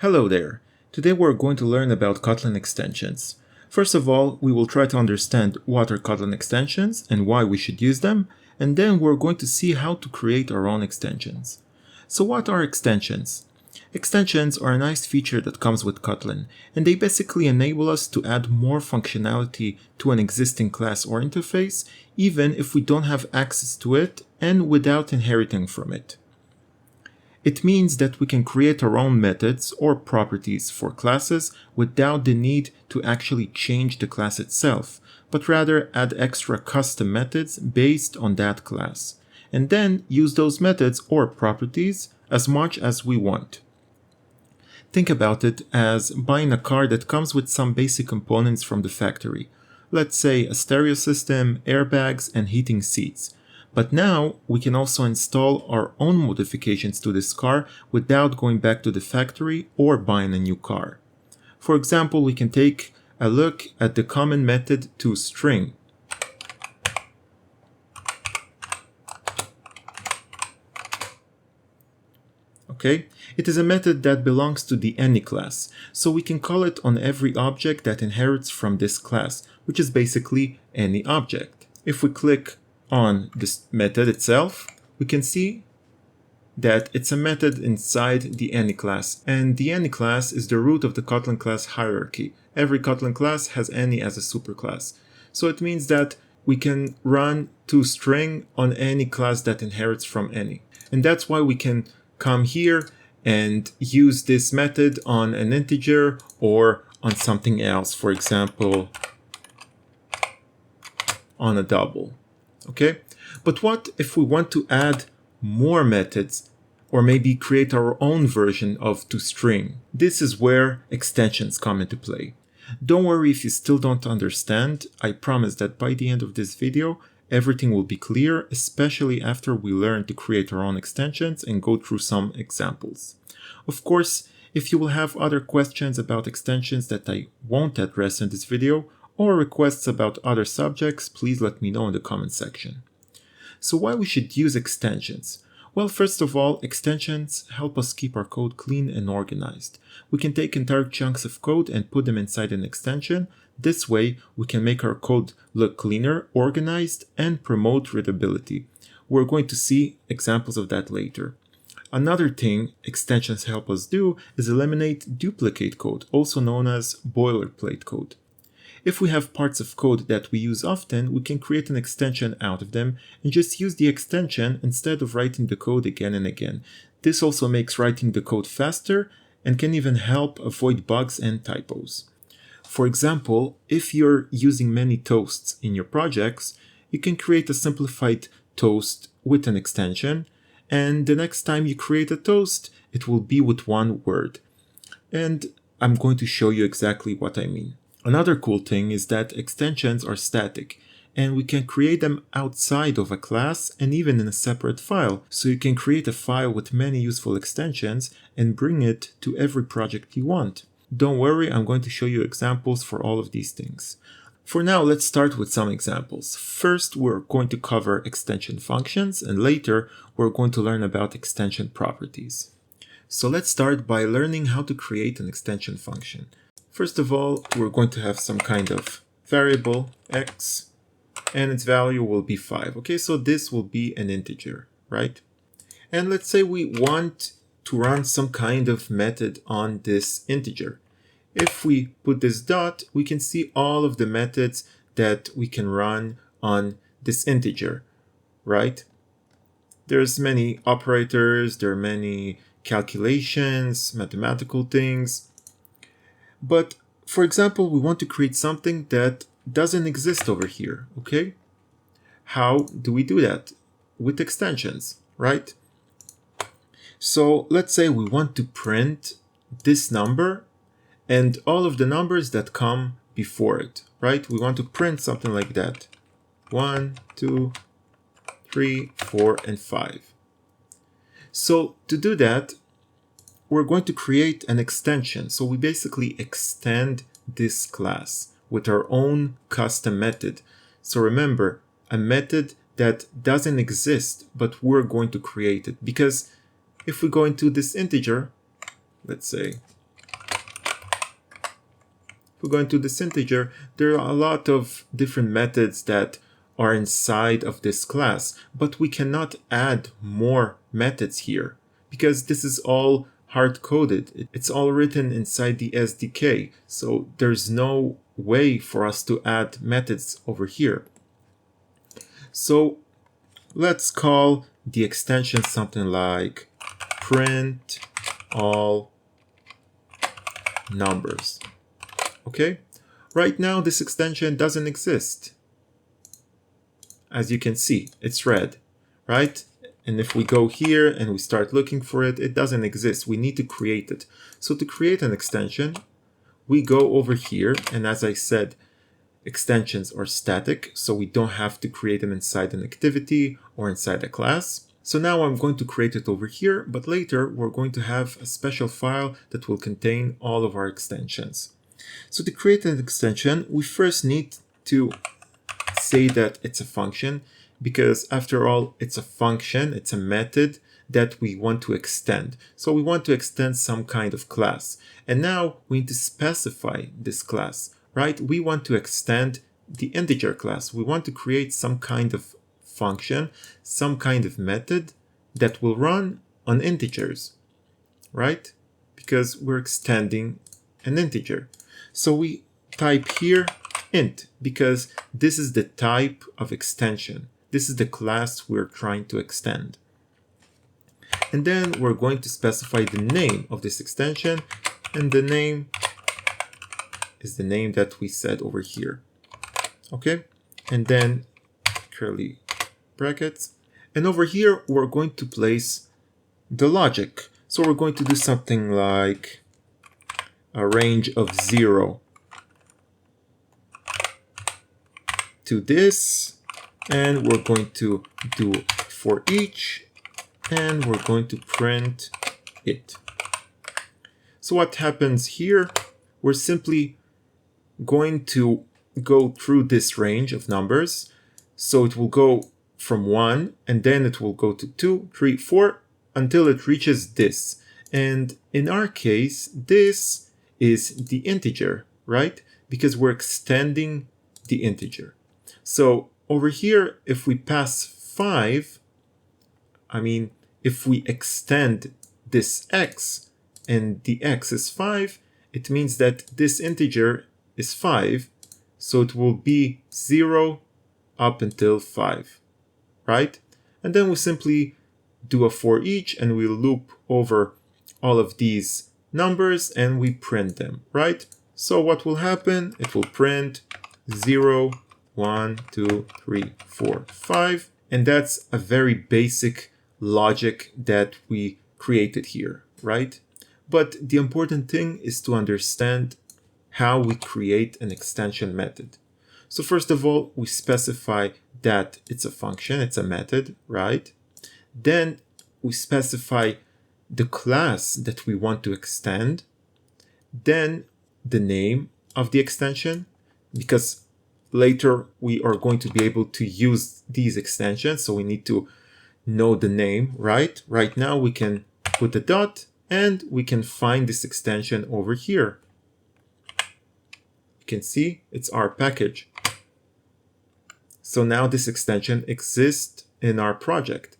Hello there! Today we're going to learn about Kotlin extensions. First of all, we will try to understand what are Kotlin extensions and why we should use them, and then we're going to see how to create our own extensions. So what are extensions? Extensions are a nice feature that comes with Kotlin, and they basically enable us to add more functionality to an existing class or interface, even if we don't have access to it and without inheriting from it. It means that we can create our own methods or properties for classes without the need to actually change the class itself, but rather add extra custom methods based on that class, and then use those methods or properties as much as we want. Think about it as buying a car that comes with some basic components from the factory. Let's say a stereo system, airbags, and heating seats. But now we can also install our own modifications to this car without going back to the factory or buying a new car. For example, we can take a look at the common method toString. Okay, it is a method that belongs to the any class, so we can call it on every object that inherits from this class, which is basically any object. If we click on this method itself, we can see that it's a method inside the any class, and the any class is the root of the Kotlin class hierarchy. Every Kotlin class has any as a superclass. So it means that we can run toString on any class that inherits from any. And that's why we can come here and use this method on an integer or on something else, for example, on a double. Okay, but what if we want to add more methods or maybe create our own version of toString? This is where extensions come into play. Don't worry if you still don't understand. I promise that by the end of this video, everything will be clear, especially after we learn to create our own extensions and go through some examples. Of course, if you will have other questions about extensions that I won't address in this video, or requests about other subjects, please let me know in the comment section. So why we should use extensions? Well, first of all, extensions help us keep our code clean and organized. We can take entire chunks of code and put them inside an extension. This way, we can make our code look cleaner, organized, and promote readability. We're going to see examples of that later. Another thing extensions help us do is eliminate duplicate code, also known as boilerplate code. If we have parts of code that we use often, we can create an extension out of them and just use the extension instead of writing the code again and again. This also makes writing the code faster and can even help avoid bugs and typos. For example, if you're using many toasts in your projects, you can create a simplified toast with an extension, and the next time you create a toast, it will be with one word. And I'm going to show you exactly what I mean. Another cool thing is that extensions are static, and we can create them outside of a class and even in a separate file. So you can create a file with many useful extensions and bring it to every project you want. Don't worry, I'm going to show you examples for all of these things. For now, let's start with some examples. First, we're going to cover extension functions, and later we're going to learn about extension properties. So let's start by learning how to create an extension function. First of all, we're going to have some kind of variable x, and its value will be 5. Okay, so this will be an integer, right? And let's say we want to run some kind of method on this integer. If we put this dot, we can see all of the methods that we can run on this integer, right? There's many operators, there are many calculations, mathematical things. But for example, we want to create something that doesn't exist over here, okay? How do we do that? With extensions, right? So let's say we want to print this number and all of the numbers that come before it, right? We want to print something like that. 1, 2, 3, 4, and 5. So to do that, we're going to create an extension. So we basically extend this class with our own custom method. So remember, a method that doesn't exist, but we're going to create it. Because if we go into this integer, let's say we go into this integer, there are a lot of different methods that are inside of this class, but we cannot add more methods here because this is all hard-coded. It's all written inside the SDK, so there's no way for us to add methods over here. So let's call the extension something like print all numbers. Okay, right now this extension doesn't exist. As you can see, it's red, right? And if we go here and we start looking for it, it doesn't exist. We need to create it. So to create an extension, we go over here, and as I said, extensions are static, so we don't have to create them inside an activity or inside a class. So now I'm going to create it over here, but later we're going to have a special file that will contain all of our extensions. So to create an extension, we first need to say that it's a function, because after all, it's a function, it's a method that we want to extend. So we want to extend some kind of class. And now we need to specify this class, right? We want to extend the integer class. We want to create some kind of function, some kind of method that will run on integers, right? Because we're extending an integer. So we type here int, because this is the type of extension. This is the class we're trying to extend. And then we're going to specify the name of this extension, and the name is the name that we set over here. Okay, and then curly brackets. And over here, we're going to place the logic. So we're going to do something like a range of 0 to this, and we're going to do for each, and we're going to print it. So what happens here, we're simply going to go through this range of numbers. So it will go from 1, and then it will go to 2, 3, 4, until it reaches this. And in our case, this is the integer, right? Because we're extending the integer. So over here, if we pass 5, if we extend this x and the x is 5, it means that this integer is 5. So it will be 0 up until 5, right? And then we simply do a for each, and we loop over all of these numbers and we print them, right? So what will happen? It will print 0, 1, 2, 3, 4, 5. And that's a very basic logic that we created here, right? But the important thing is to understand how we create an extension method. So first of all, we specify that it's a function, it's a method, right? Then we specify the class that we want to extend, then the name of the extension, because later we are going to be able to use these extensions, so we need to know the name, right? Right now we can put a dot and we can find this extension over here. You can see it's our package. So now this extension exists in our project,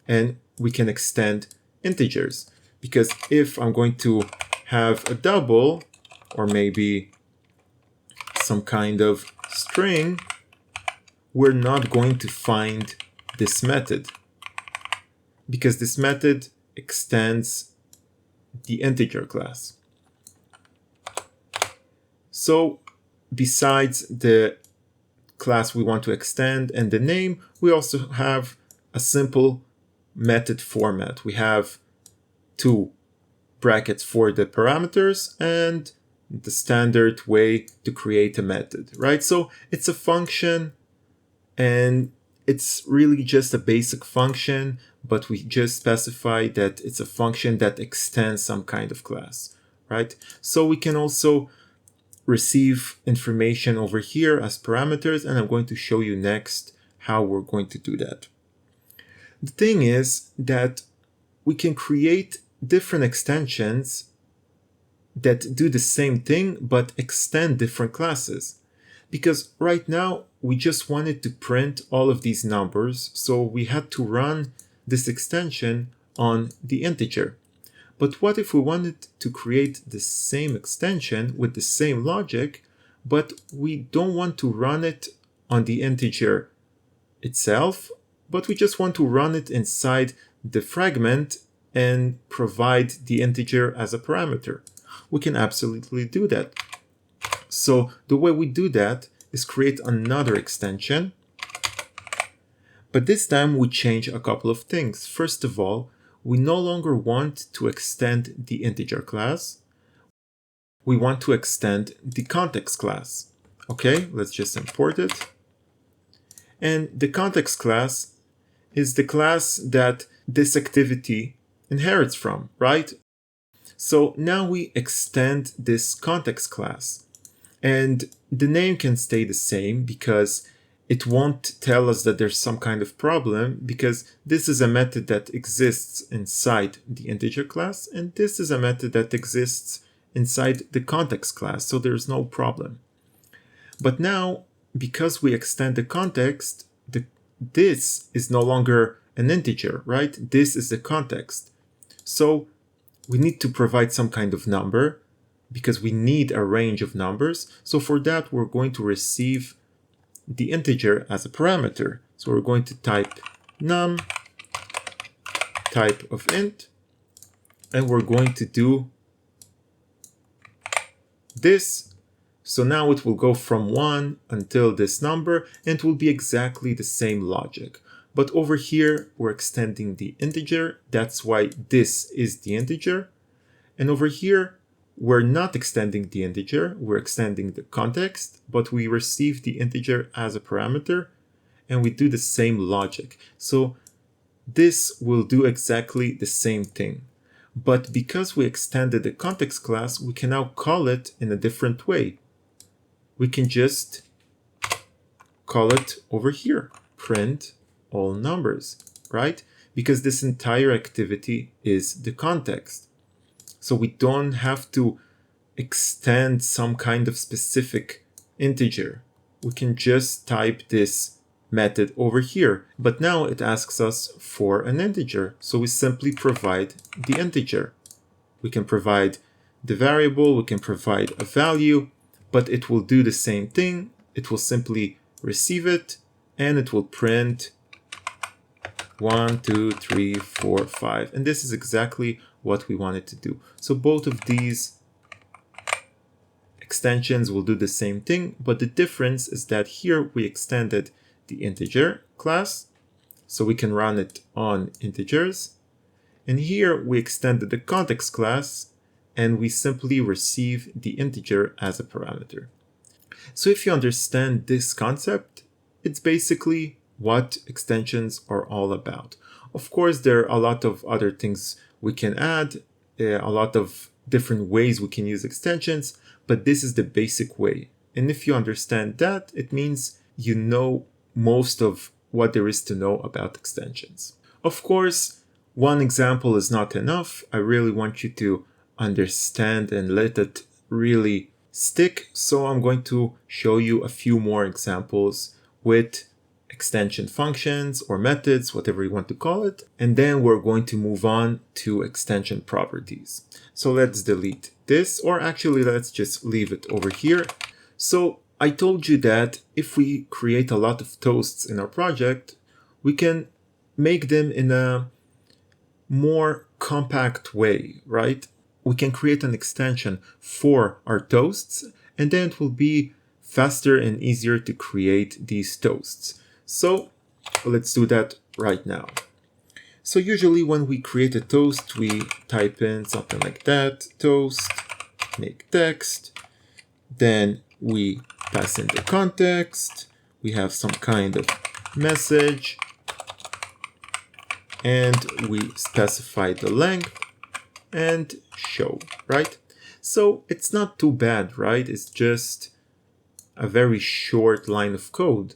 and we can extend integers, because if I'm going to have a double or maybe some kind of string, we're not going to find this method, because this method extends the integer class. So besides the class we want to extend and the name, we also have a simple method format. We have 2 brackets for the parameters and the standard way to create a method, right? So it's a function, and it's really just a basic function, but we just specify that it's a function that extends some kind of class, right? So we can also receive information over here as parameters, and I'm going to show you next how we're going to do that. The thing is that we can create different extensions that do the same thing but extend different classes. Because right now we just wanted to print all of these numbers, so we had to run this extension on the integer. But what if we wanted to create the same extension with the same logic, but we don't want to run it on the integer itself, but we just want to run it inside the fragment and provide the integer as a parameter? We can absolutely do that. So the way we do that is create another extension, but this time we change a couple of things. First of all, we no longer want to extend the integer class. We want to extend the context class. Okay, let's just import it. And the context class is the class that this activity inherits from, right? So now we extend this context class, and the name can stay the same because it won't tell us that there's some kind of problem, because this is a method that exists inside the integer class, and this is a method that exists inside the context class, so there's no problem. But now, because we extend the context, this is no longer an integer, right? This is the context. So we need to provide some kind of number because we need a range of numbers. So for that, we're going to receive the integer as a parameter. So we're going to type num type of int, and we're going to do this. So now it will go from 1 until this number, and it will be exactly the same logic. But over here, we're extending the integer. That's why this is the integer. And over here, we're not extending the integer. We're extending the context, but we receive the integer as a parameter, and we do the same logic. So this will do exactly the same thing. But because we extended the context class, we can now call it in a different way. We can just call it over here, print all numbers, right? Because this entire activity is the context. So we don't have to extend some kind of specific integer. We can just type this method over here. But now it asks us for an integer. So we simply provide the integer. We can provide the variable, we can provide a value, but it will do the same thing. It will simply receive it, and it will print 1, 2, 3, 4, 5. And this is exactly what we wanted to do. So both of these extensions will do the same thing, but the difference is that here we extended the integer class, so we can run it on integers. And here we extended the context class, and we simply receive the integer as a parameter. So if you understand this concept, it's basically what extensions are all about. Of course, there are a lot of other things we can add, a lot of different ways we can use extensions, but this is the basic way. And if you understand that, it means you know most of what there is to know about extensions. Of course, one example is not enough. I really want you to understand and let it really stick. So I'm going to show you a few more examples with extension functions or methods, whatever you want to call it. And then we're going to move on to extension properties. So let's delete this, or actually let's just leave it over here. So I told you that if we create a lot of toasts in our project, we can make them in a more compact way, right? We can create an extension for our toasts, and then it will be faster and easier to create these toasts. So let's do that right now. So usually when we create a toast, we type in something like that, toast, make text, then we pass in the context, we have some kind of message, and we specify the length and show, right? So it's not too bad, right? It's just a very short line of code.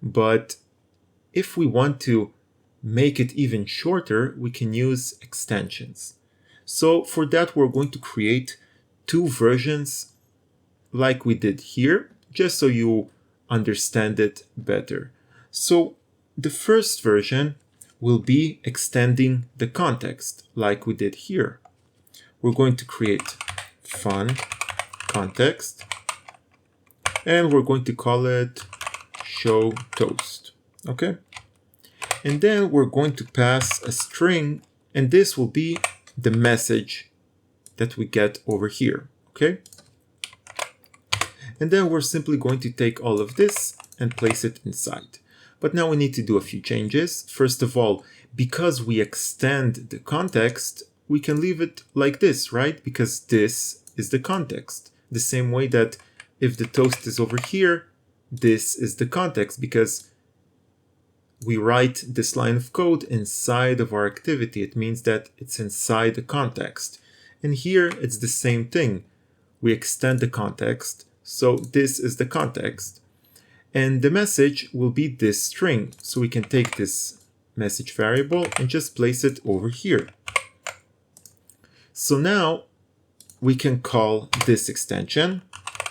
But if we want to make it even shorter, we can use extensions. So for that, we're going to create two versions like we did here, just so you understand it better. So the first version will be extending the context like we did here. We're going to create fun context and we're going to call it show toast. Okay. And then we're going to pass a string, and this will be the message that we get over here. Okay. And then we're simply going to take all of this and place it inside. But now we need to do a few changes. First of all, because we extend the context, we can leave it like this, right? Because this is the context. The same way that if the toast is over here, this is the context, because we write this line of code inside of our activity. It means that it's inside the context. And here it's the same thing. We extend the context. So this is the context. And the message will be this string. So we can take this message variable and just place it over here. So now we can call this extension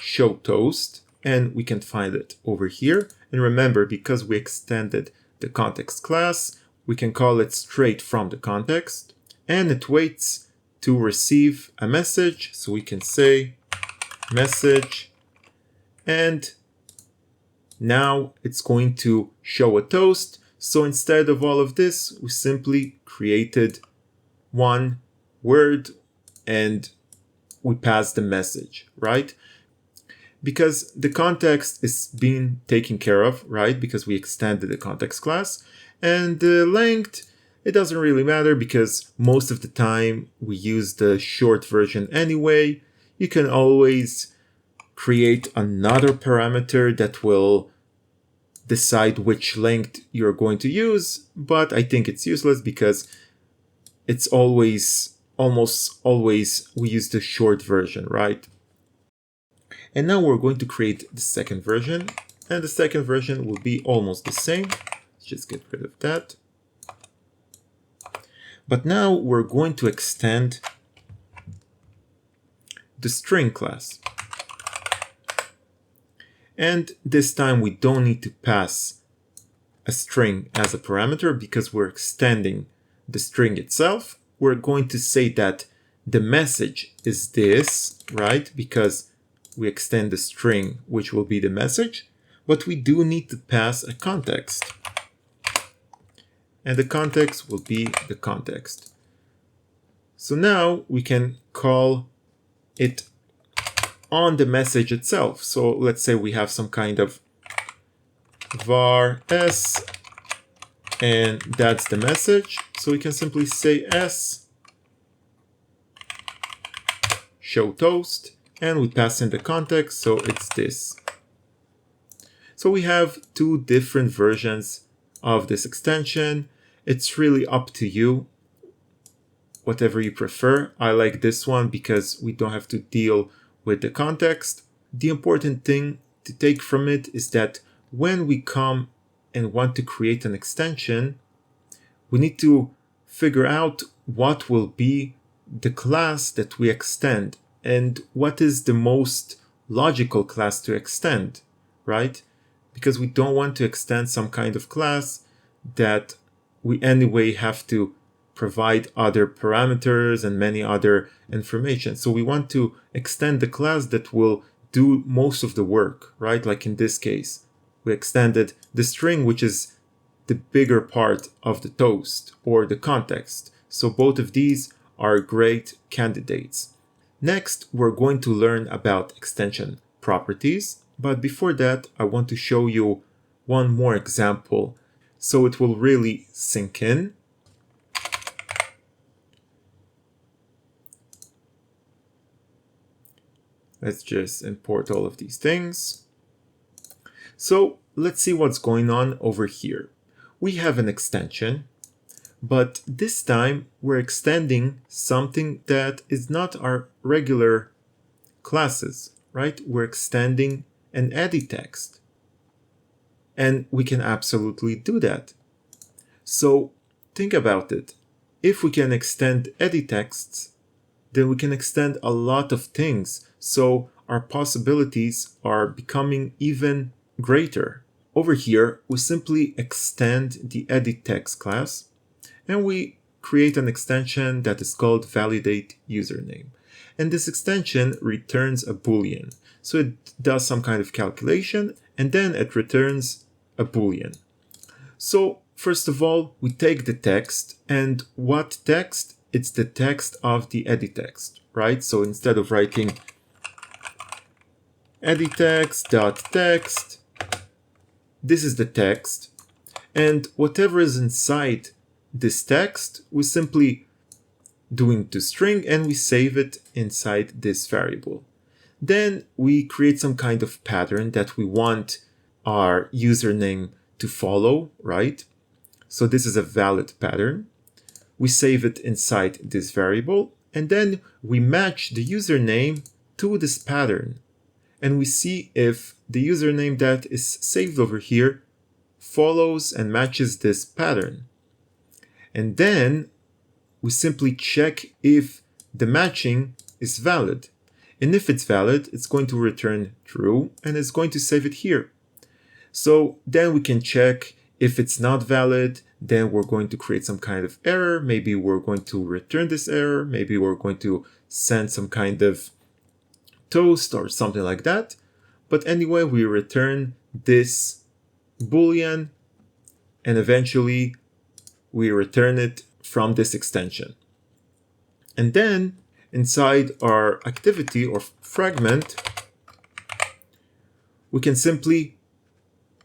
show toast, and we can find it over here. And remember, because we extended the context class, we can call it straight from the context, and it waits to receive a message. So we can say message, and now it's going to show a toast. So instead of all of this, we simply created one word and we pass the message, right? Because the context is being taken care of, right? Because we extended the context class. And the length, it doesn't really matter because most of the time we use the short version anyway. You can always create another parameter that will decide which length you're going to use, but I think it's useless because it's almost always we use the short version, right? And now we're going to create the second version, and the second version will be almost the same. Let's just get rid of that. But now we're going to extend the string class. And this time we don't need to pass a string as a parameter because we're extending the string itself. We're going to say that the message is this, right? Because we extend the string, which will be the message, but we do need to pass a context. And the context will be the context. So now we can call it on the message itself. So let's say we have some kind of var s, and that's the message. So we can simply say s show toast, and we pass in the context, so it's this. So we have two different versions of this extension. It's really up to you, whatever you prefer. I like this one because we don't have to deal with the context. The important thing to take from it is that when we come and want to create an extension, we need to figure out what will be the class that we extend and what is the most logical class to extend, right? Because we don't want to extend some kind of class that we anyway have to provide other parameters and many other information. So we want to extend the class that will do most of the work, right? Like in this case, we extended the string, which is the bigger part of the toast or the context. So both of these are great candidates. Next, we're going to learn about extension properties. But before that, I want to show you one more example so it will really sink in. Let's just import all of these things. So let's see what's going on over here. We have an extension, but this time we're extending something that is not our regular classes, right? We're extending an edit text. And we can absolutely do that. So think about it. If we can extend edit texts, then we can extend a lot of things. So our possibilities are becoming even greater. Over here, we simply extend the edit text class and we create an extension that is called validate username. And this extension returns a Boolean. So it does some kind of calculation and then it returns a Boolean. So first of all, we take the text, and what text? It's the text of the edit text, right? So instead of writing edit text.text, this is the text, and whatever is inside this text, we simply doing to string and we save it inside this variable. Then we create some kind of pattern that we want our username to follow, right? So this is a valid pattern. We save it inside this variable, and then we match the username to this pattern. And we see if the username that is saved over here follows and matches this pattern. And then we simply check if the matching is valid. And if it's valid, it's going to return true and it's going to save it here. So then we can check if it's not valid, then we're going to create some kind of error. Maybe we're going to return this error. Maybe we're going to send some kind of toast or something like that. But anyway, we return this Boolean and eventually we return it from this extension. And then inside our activity or fragment, we can simply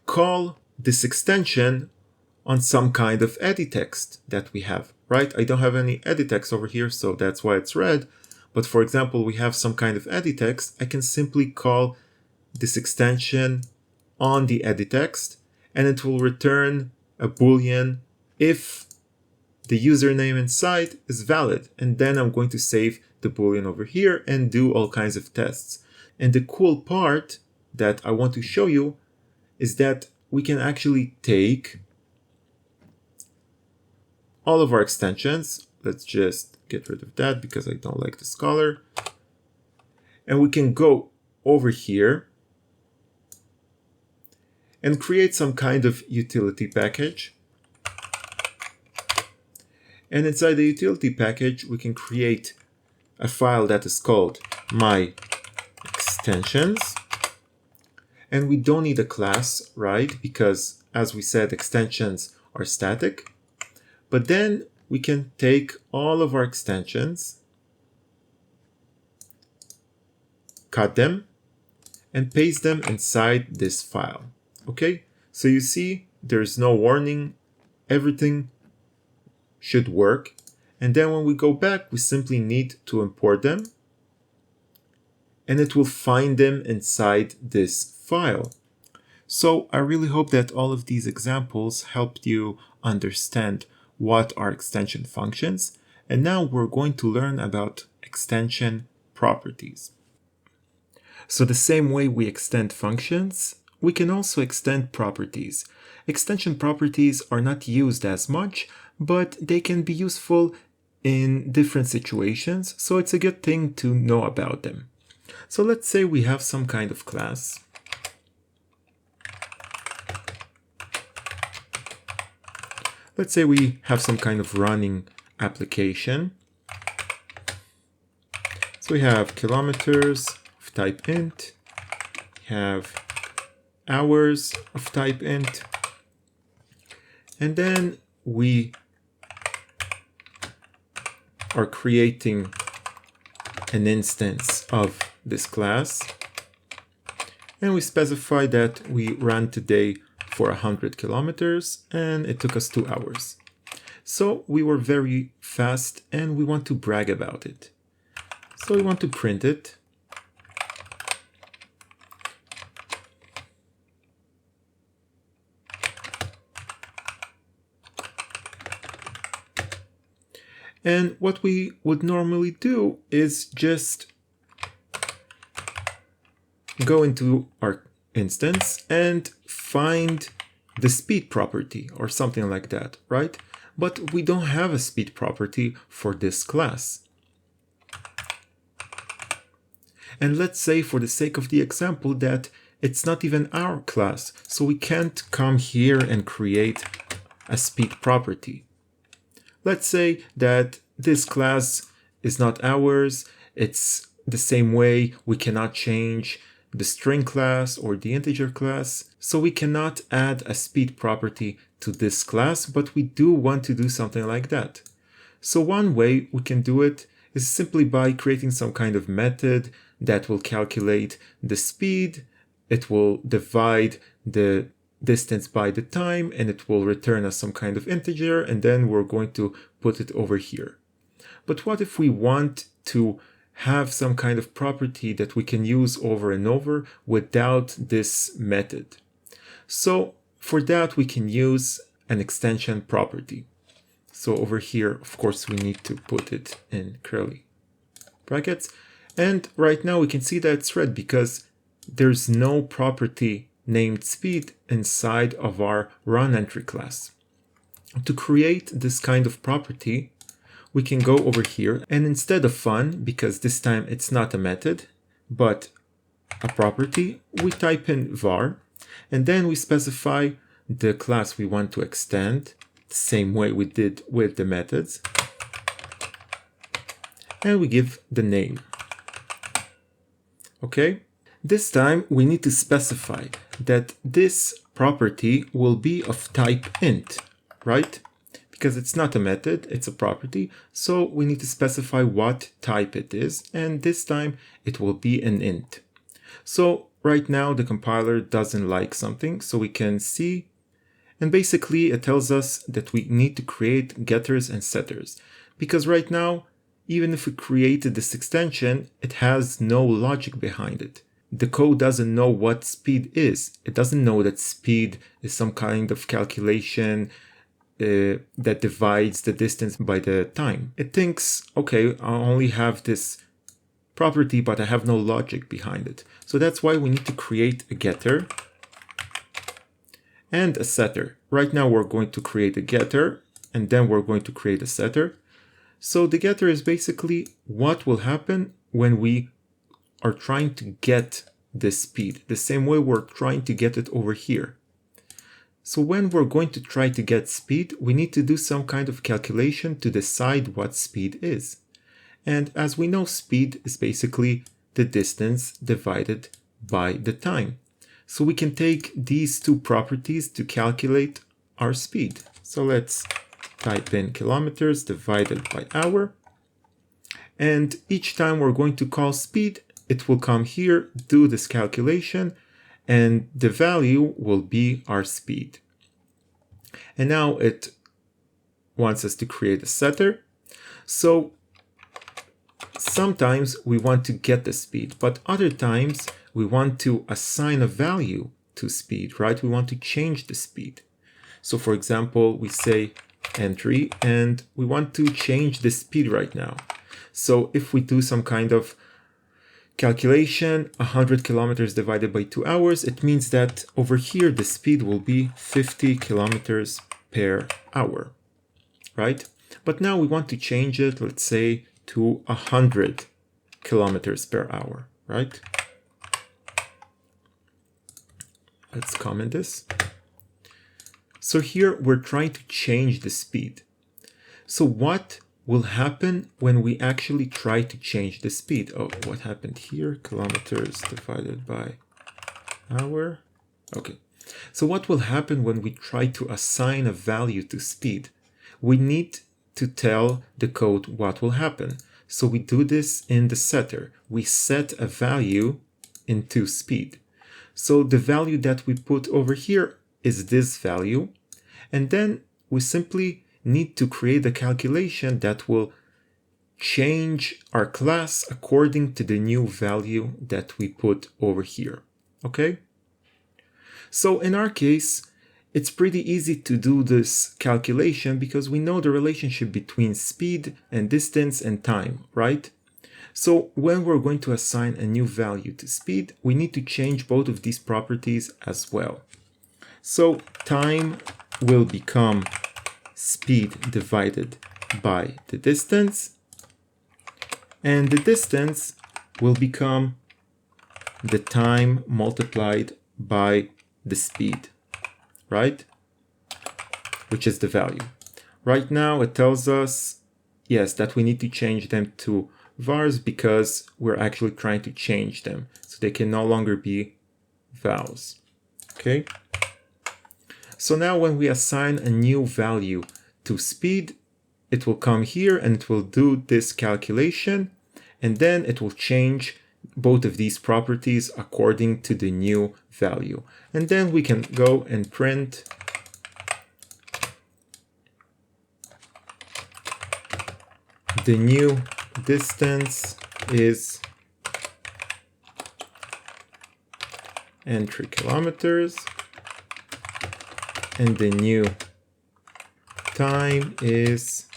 call this extension on some kind of edit text that we have, right? I don't have any edit text over here, so that's why it's red. But for example, we have some kind of edit text. I can simply call this extension on the edit text and it will return a Boolean if the username inside is valid. And then I'm going to save the Boolean over here and do all kinds of tests. And the cool part that I want to show you is that we can actually take all of our extensions. Let's just get rid of that because I don't like this color. And we can go over here and create some kind of utility package. And inside the utility package, we can create a file that is called my extensions. And we don't need a class, right? Because as we said, extensions are static. But then we can take all of our extensions, cut them, and paste them inside this file. Okay? So you see, there's no warning. Everything should work. And then when we go back, we simply need to import them. And it will find them inside this file. So I really hope that all of these examples helped you understand what are extension functions. And now we're going to learn about extension properties. So the same way we extend functions, we can also extend properties. Extension properties are not used as much, but they can be useful in different situations, so it's a good thing to know about them. So let's say we have some kind of class. Let's say we have some kind of running application. So we have kilometers of type int, we have hours of type int, and then we are creating an instance of this class, and we specify that we ran today for 100 kilometers and it took us 2 hours. So we were very fast and we want to brag about it. So we want to print it. And what we would normally do is just go into our instance and find the speed property or something like that, right? But we don't have a speed property for this class. And let's say for the sake of the example that it's not even our class. So we can't come here and create a speed property. Let's say that this class is not ours. It's the same way we cannot change the string class or the integer class. So we cannot add a speed property to this class, but we do want to do something like that. So one way we can do it is simply by creating some kind of method that will calculate the speed. It will divide the distance by the time, and it will return us some kind of integer, and then we're going to put it over here. But what if we want to have some kind of property that we can use over and over without this method? So for that, we can use an extension property. So over here, of course, we need to put it in curly brackets. And right now we can see that it's red because there's no property named speed inside of our runEntry class. To create this kind of property, we can go over here, and instead of fun, because this time it's not a method, but a property, we type in var, and then we specify the class we want to extend, the same way we did with the methods, and we give the name. Okay? This time we need to specify that this property will be of type int, right? Because it's not a method, it's a property. So we need to specify what type it is. And this time it will be an int. So right now the compiler doesn't like something. So we can see, and basically it tells us that we need to create getters and setters. Because right now, even if we created this extension, it has no logic behind it. The code doesn't know what speed is. It doesn't know that speed is some kind of calculation that divides the distance by the time. It thinks, okay, I only have this property, but I have no logic behind it. So that's why we need to create a getter and a setter. Right now we're going to create a getter, and then we're going to create a setter. So the getter is basically what will happen when we are trying to get the speed, the same way we're trying to get it over here. So when we're going to try to get speed, we need to do some kind of calculation to decide what speed is. And as we know, speed is basically the distance divided by the time. So we can take these two properties to calculate our speed. So let's type in kilometers divided by hour. And each time we're going to call speed, it will come here, do this calculation, and the value will be our speed. And now it wants us to create a setter. So sometimes we want to get the speed, but other times we want to assign a value to speed, right? We want to change the speed. So for example, we say entry, and we want to change the speed right now. So if we do some kind of calculation, 100 kilometers divided by 2 hours, it means that over here the speed will be 50 kilometers per hour, right? But now we want to change it, let's say, to 100 kilometers per hour, right? Let's comment this. So here we're trying to change the speed. So what will happen when we actually try to change the speed? Oh, what happened here? Kilometers divided by hour. Okay. So what will happen when we try to assign a value to speed? We need to tell the code what will happen. So we do this in the setter. We set a value into speed. So the value that we put over here is this value. And then we simply need to create a calculation that will change our class according to the new value that we put over here. Okay? So in our case, it's pretty easy to do this calculation because we know the relationship between speed and distance and time, right? So when we're going to assign a new value to speed, we need to change both of these properties as well. So time will become speed divided by the distance, and the distance will become the time multiplied by the speed, right? Which is the value. Right now it tells us, yes, that we need to change them to vars because we're actually trying to change them. So they can no longer be vals, okay? So now when we assign a new value to speed, it will come here and it will do this calculation, and then it will change both of these properties according to the new value. And then we can go and print the new distance is entry kilometers, and the new time is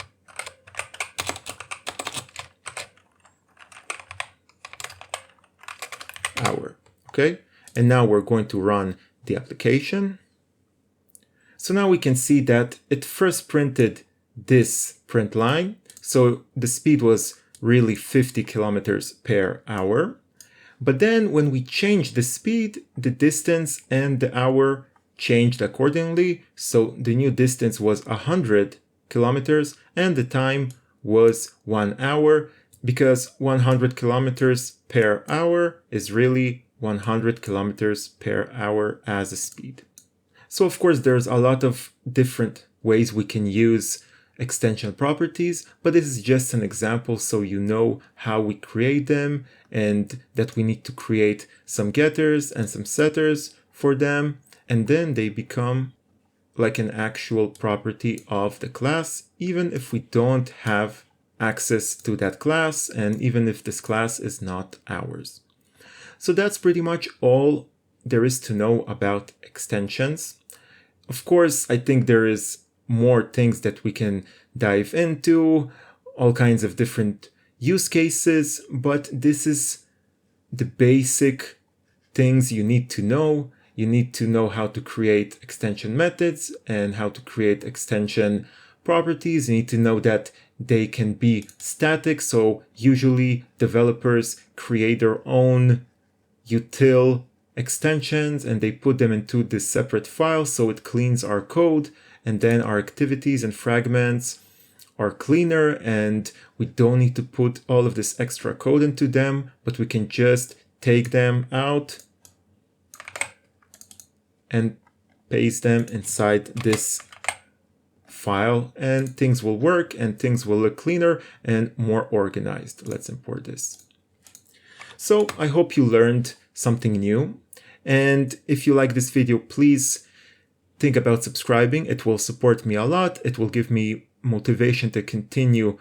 hour, okay? And now we're going to run the application. So now we can see that it first printed this print line. So the speed was really 50 kilometers per hour. But then when we changed the speed, the distance and the hour changed accordingly. So the new distance was 100 kilometers and the time was 1 hour, because 100 kilometers per hour is really 100 kilometers per hour as a speed. So of course there's a lot of different ways we can use extension properties, but this is just an example so you know how we create them, and that we need to create some getters and some setters for them, and then they become like an actual property of the class, even if we don't have access to that class, and even if this class is not ours. So that's pretty much all there is to know about extensions. Of course, I think there is more things that we can dive into, all kinds of different use cases, but this is the basic things you need to know. You need to know how to create extension methods and how to create extension properties. You need to know that they can be static. So usually developers create their own util extensions and they put them into this separate file so it cleans our code, and then our activities and fragments are cleaner and we don't need to put all of this extra code into them, but we can just take them out and paste them inside this file, and things will work and things will look cleaner and more organized. Let's import this. So I hope you learned something new, and if you like this video, please think about subscribing. It will support me a lot. It will give me motivation to continue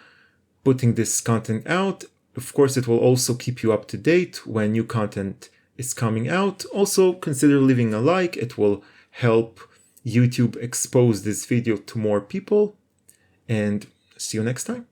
putting this content out. Of course, it will also keep you up to date when new content is coming out. Also, consider leaving a like. It will help YouTube expose this video to more people. And see you next time.